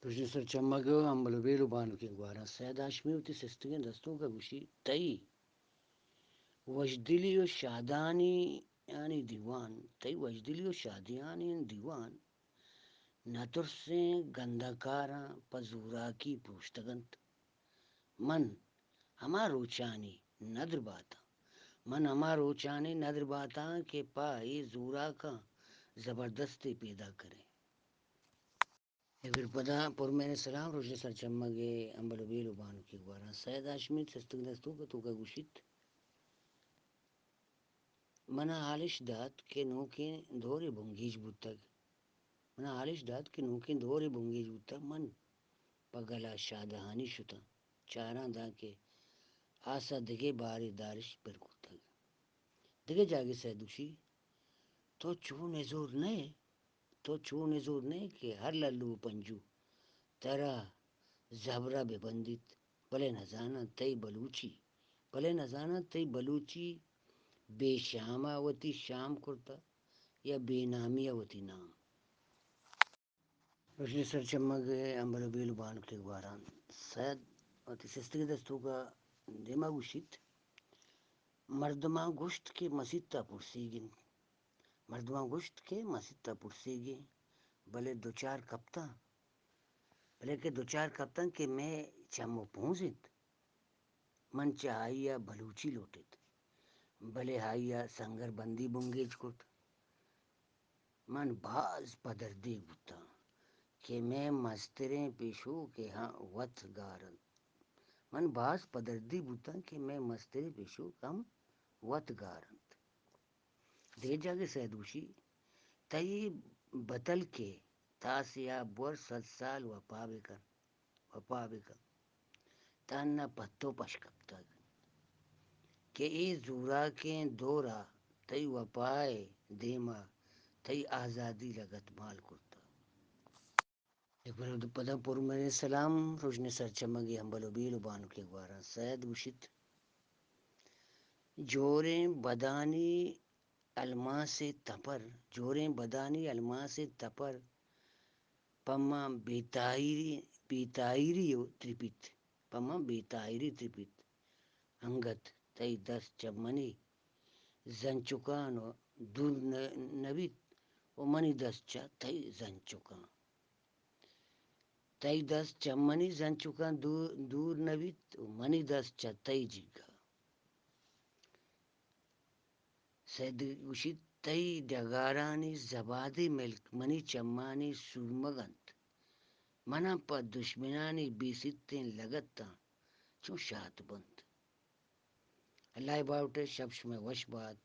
Rojne Sarchamago, Ambalobelo Banu Kingwara, Said Hashmi with the sister and Dastuka Gushi, Tai, Washdilio Shadani yani Diwan, Tai Washdilio Shadiani and Diwan, Natur se Gandakara, Pazura ki Pushtagant, Man, Hamaru Chani, Nadrbata, Man Hamaru Chani, Nadrbata, ke Pai Zura ka زبردستی پیدا کرے Evirpada por mene selam roje sarchamage ambalobelo banu ki gwara Said Hashmi sestuk dastuka tuka gushit mana halish dat ke nuki dhori bungij butag mana halish dat ke nuki dhori bungij butag man pagala shadahani shuta charan da ke asa dige bari darish perkutag dige jage saidushi to chune zor ne to chune zor ne ke har lallu panju tera زبرہ بے بندت بلے نزانہ تئی بلوچی بلے نزانہ تئی بلوچی بے شامہ وتی شام کرتا یا بے نامی وتی نام روشنی سر چمک امبر بیل بان کے گواران سید وتی سستگی دستوں کا دیما گوشت مردماں گوشت کے مسیطہ پرسیگن مردماں گوشت کے مسیطہ پرسیگے بلے دو چار کپتا بلے کہ دو چار کپتن کہ میں چمو پونزت من چاہیا بلوچی لوٹت بلے ہائیا سنگر بندی بنگیج کت من باز پدردی بتا کہ میں مستریں پیشو کہ ہاں وت گارن من باز پدردی بتا کہ میں مسترے پیشو کم وت گارنت دے جاگے سیدوشی تئی بتل کے تاسیا بور 100 سال وپا بکن تانا پتو پشکپتا کہ ای زورا کے دورا تئی وپائے دیما تئی آزادی لگت مال کرتا پدا پر میرے سلام روشنی سر چمگی ہمبلو بیلو بانو کے گوارا سید گوشت جوریں بدانی الماس تپر جوریں بدانی الماس تپر پما بیتائری ترپت پما بیتائری ترپت انگت تئی 10 چمنی زنچکان و دور نویت و منی 10 تئی زنچکان تئی 10 چمنی زنچکان دور نویت و منی 10 تئی جگا سید گوشید تئی ڈگارانی زبادی ملک منی چمانی سورمگنت منا پا دشمنانی بیستیں لگتا چون شات بند اللہ باوٹے شبش میں وش بات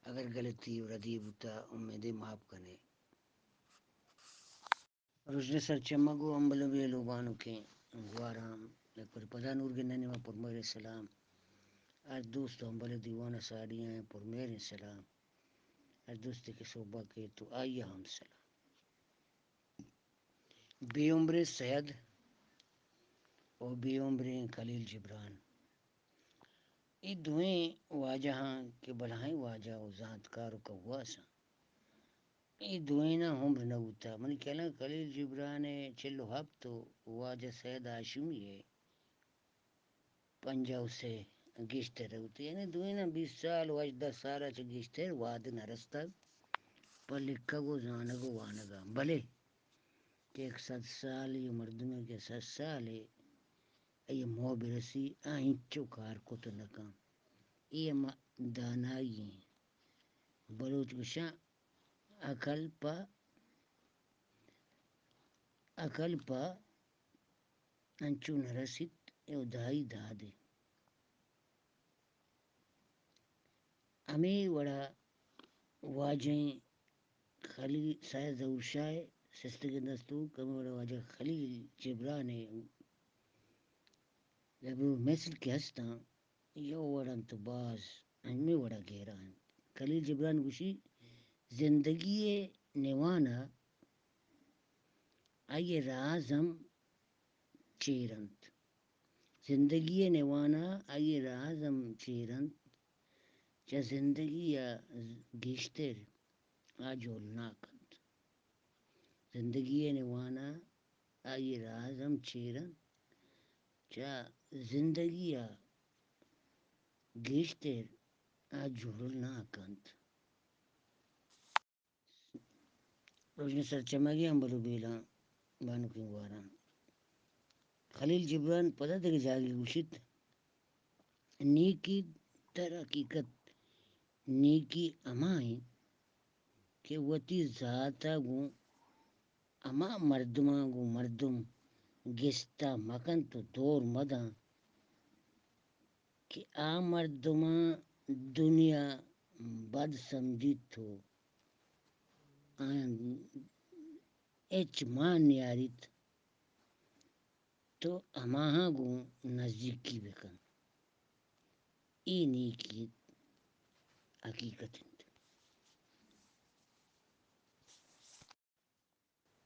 اگر غلطی ردی بتا امیدیں معاف کرے روشن سر چمگو امبل ویلو بانو کے گوارام پر پدا نور گننے میں پر میرے سلام آج دوست امبل دیوانہ ساڑیاں ہیں پر میرے سلام آج دوست کے صوبہ کے تو آئیے ہم سلام بے عمر سید اور بے عمر خلیل جبران یہ دوئیں واجہاں کے بلائیں واجہ و ذات کارو کا ہوا سا یہ دوئیں نا عمر نہ ہوتا من کہنا خلیل جبران چلو ہب تو واجہ سید ہاشمی ہے پنجاؤ سے گشتے رہتے یعنی دوئیں نا 20 سال واج 10 سال چ گشتے واد نہ رستہ پر لکھا گو زانگو وانگا بلے کہ 100 سال یہ مردمے کے 100 سال ہے یہ مو برسی آئنچو کار کو تو نکام یہ دانائی ہیں بلوچ گشاں عقل پا انچو نرست یو دائی دادے ہمیں وڑا واجہیں خلیل سائے ظہور شاہ سستگ دستو کمی وڑا واجہ خلیل جبران جب مثل کے ہستاں یو وڑن تو باز ہمیں وڑا گہران خلیل جبران گوشی زندگی نوانا آئیے رازم چیرنت زندگی نوانا آئیے رازم چیرنت چا زندگی یا گیشتر آجول ناکند زندگی نوانا آئیے راز ہم چیرن چا زندگی یا گیشتر آ جھڑل نہ کنت روشنی سر چمگی ہم بلو بیلا بانو کی واران خلیل جبران پتہ تھا کہ جاگی گوشت نیکی در حقیقت نیکی امائیں کہ وتی ذاتا گوں اما مردماں گوں مردم گستا مکن تو دور مداں کہ آ مردماں دنیا بد سمجھت تو ایچ مان نیاریت تو ہماہاں گوں نزدیکی بکن ای نیکی حقیقت انت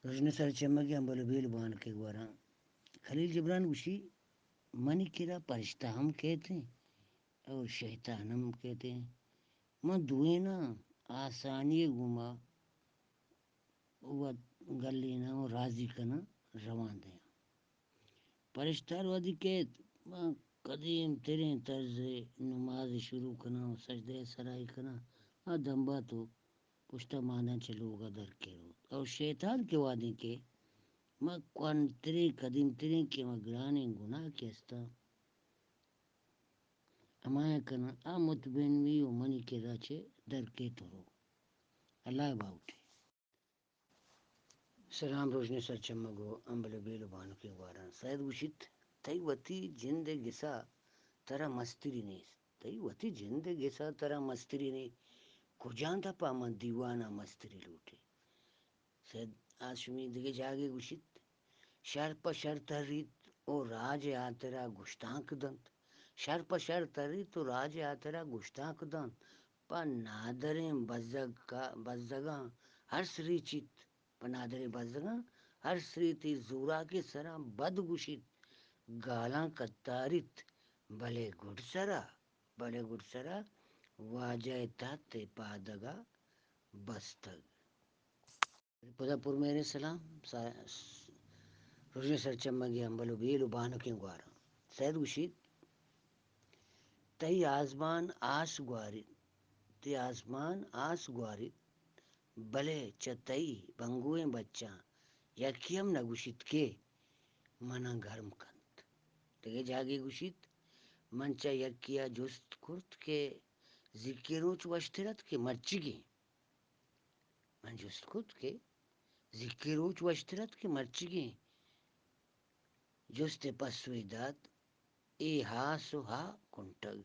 روشن سر چمگی ہم بلو بیل بان کے گوارا خلیل جبران گوشی منی کرا پرشتہ ہم کہتے ہیں اور شیطان ہم کہتے ہیں من دوئے نا آسانی گما گلی نا راضی کنا روان دیا پرشتار وادی کہت قدیم ترین طرز نماز شروع کنا سجدہ سرائی کنا دمبا تو پشتا مانا چلوگا در کے رو اور شیطان کے وادی کے ما کون ترین قدیم ترین کے ما گرانے گناہ کیستا امایا کنا متبین وی و منی کے راچے در کے تو رو اللہ باوٹی سلام روشنی سر چمگو امبل بیلو بانو کے واران سید وشت تئی وتی جند گسا ترا مستری نیست تئی وتی جند گسا ترا مستری نہیں کجان تا پا من دیوانا مستری لوٹے سید آشمی دیگه جاگے گوشت شرپ شر تریت او راج آترا گشتانک دنت شرپ شر تریت او راج آترا گشتانک دنت پا نادریں بزدگاں ہر سری چیت پنادر بزگاں ہر سریتی زورا کے سرا بد گوشت گالاں کتاریت بلے گڑ سرا واجہ تحت پادگا بستگ پدا پر میرے سلام روشنی سر چمگی ہم بلو بیلو بانو کے گوارا سید گوشید تئی آسمان آس گوارد تی آسمان آس گوارد بلے چتئی بنگوئیں بچہ یکیم نہ گوشت کے منہ گرم کنت تگے جاگے گوشت منچا یکیا جست کرت کے ذکروچ وشترت کے مرچگی من جست کرت کے ذکروچ وشترت کے مرچگی جست پسوی داد ای ہا سو ہا کنٹگ